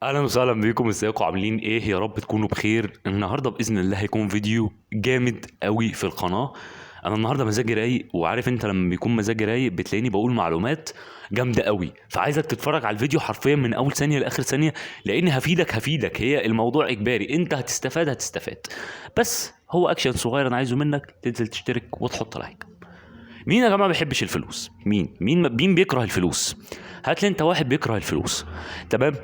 اهلا وسهلا بيكم، ازيكم عاملين ايه؟ يا رب تكونوا بخير. النهارده باذن الله هيكون فيديو جامد قوي في القناه. انا النهارده مزاجي رايق، وعارف انت لما بيكون مزاجي رايق بتلاقيني بقول معلومات جامده قوي، فعايزك تتفرج على الفيديو حرفيا من اول ثانيه لاخر ثانيه، لاني هفيدك. هي الموضوع اجباري، انت هتستفاد. بس هو اكشن صغير انا عايزه منك، تنزل تشترك وتحط لايك. مين يا جماعه ما بيحبش الفلوس؟ مين بيكره الفلوس؟ هات لي انت واحد بيكره الفلوس. تمام.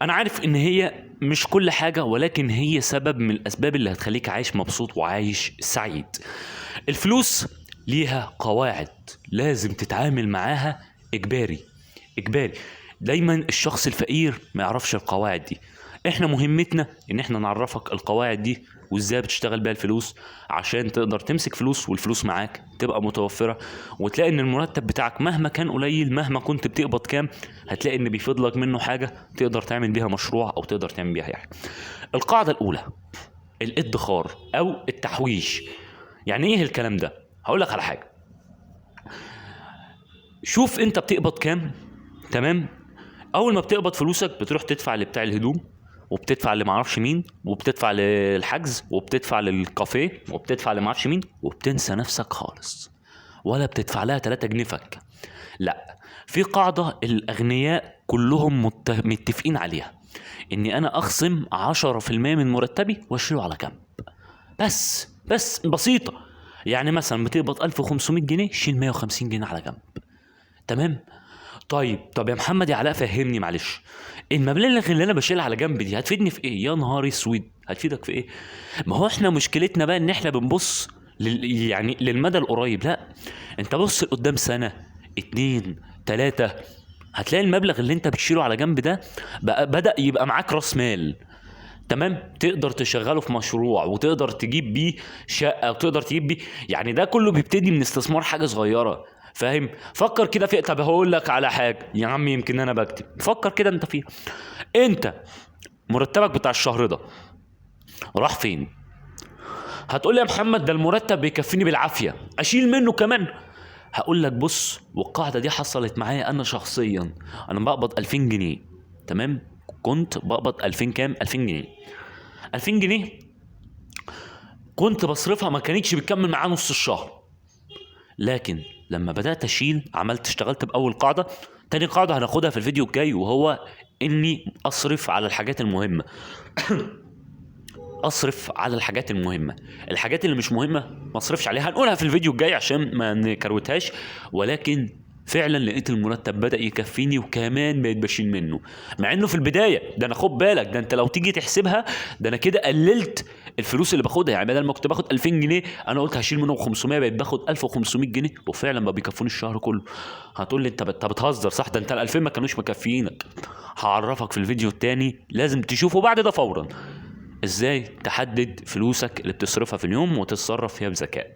انا عارف ان هي مش كل حاجه، ولكن هي سبب من الاسباب اللي هتخليك عايش مبسوط وعايش سعيد. الفلوس ليها قواعد لازم تتعامل معاها، اجباري. دايما الشخص الفقير ما يعرفش القواعد دي. احنا مهمتنا ان احنا نعرفك القواعد دي وازاي بتشتغل بيها الفلوس، عشان تقدر تمسك فلوس والفلوس معاك تبقى متوفرة، وتلاقي ان المرتب بتاعك مهما كان قليل، مهما كنت بتقبض كام، هتلاقي ان بيفضلك منه حاجة تقدر تعمل بيها مشروع او تقدر تعمل بيها حاجة. القاعدة الاولى، الادخار او التحويش. يعني ايه الكلام ده؟ هقول لك على حاجة. شوف انت بتقبض كام. تمام. اول ما بتقبض فلوسك بتروح تدفع لبتاع الهدوم، وبتدفع اللي معرفش مين، وبتدفع للحجز، وبتدفع للكافيه، وبتدفع لمعرفش مين، وبتنسى نفسك خالص، ولا بتدفع لها 3 جنيه فك. لا، في قاعدة الأغنياء كلهم متفقين عليها، إني أنا أخصم 10% من مرتبي وأشيله على جنب. بس بسيطة. يعني مثلا بتقبض 1500 جنيه، شيل 150 جنيه على جنب. تمام. طب يا محمد يا علاء فهمني معلش، المبالغ اللي انا بشيلها على جنب دي هتفيدني في ايه؟ يا نهار اسود، هتفيدك في ايه؟ ما هو احنا مشكلتنا بقى ان احنا بنبص يعني للمدى القريب. لا، انت بص لقدام سنة، 2، 3، هتلاقي المبلغ اللي انت بتشيله على جنب ده بقى بدأ يبقى معاك راس مال. تمام. تقدر تشغله في مشروع، وتقدر تجيب بيه شقه، وتقدر تجيب بيه، يعني ده كله بيبتدي من استثمار حاجه صغيره. فاهم؟ فكر كده في، طب هقول لك على حاجه يا عم، يمكن انا بكتب، فكر كده انت فيها. انت مرتبك بتاع الشهر ده راح فين؟ هتقول لي يا محمد ده المرتب بيكفيني بالعافيه، اشيل منه كمان. هقول لك بص، والقاعده دي حصلت معايا انا شخصيا. انا بقبض 2000 جنيه. تمام. كنت بقبض 2000 كام، 2000 جنيه. 2000 جنيه كنت بصرفها، ما كانتش بتكمل معاه نص الشهر. لكن لما بدأت أشيل، اشتغلت بأول قاعدة. تاني قاعدة هناخدها في الفيديو الجاي، وهو إني أصرف على الحاجات المهمة. أصرف على الحاجات المهمة. الحاجات اللي مش مهمة ما أصرفش عليها، هنقولها في الفيديو الجاي عشان ما نكروتهاش. ولكن فعلا لقيت المرتب بدأ يكفيني، وكمان بقيت بشيل منه. مع انه في البدايه ده، انا خد بالك، ده انت لو تيجي تحسبها، ده انا كده قللت الفلوس اللي باخدها. يعني بدل ما كنت باخد 2000 جنيه، انا قلت هشيل منهم 500، بقيت باخد 1500 جنيه، وفعلا ما بيكفوني الشهر كله. هتقول لي انت بتهزر، صح؟ ده انت ال 2000 ما كانوش مكفيينك. هعرفك في الفيديو التاني، لازم تشوفه بعد ده فورا، ازاي تحدد فلوسك اللي بتصرفها في اليوم وتتصرف فيها بذكاء.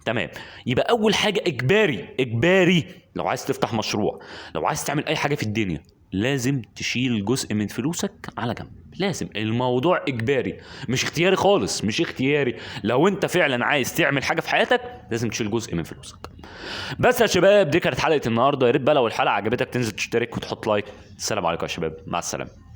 تمام. يبقى اول حاجه، اجباري لو عايز تفتح مشروع، لو عايز تعمل اي حاجه في الدنيا، لازم تشيل جزء من فلوسك على جنب. لازم، الموضوع اجباري، مش اختياري خالص، مش اختياري. لو انت فعلا عايز تعمل حاجه في حياتك لازم تشيل جزء من فلوسك. بس يا شباب، دي كانت حلقه النهارده. يا ريت بقى لو الحلقه عجبتك تنزل تشترك وتحط لايك. السلام عليكم يا شباب، مع السلامه.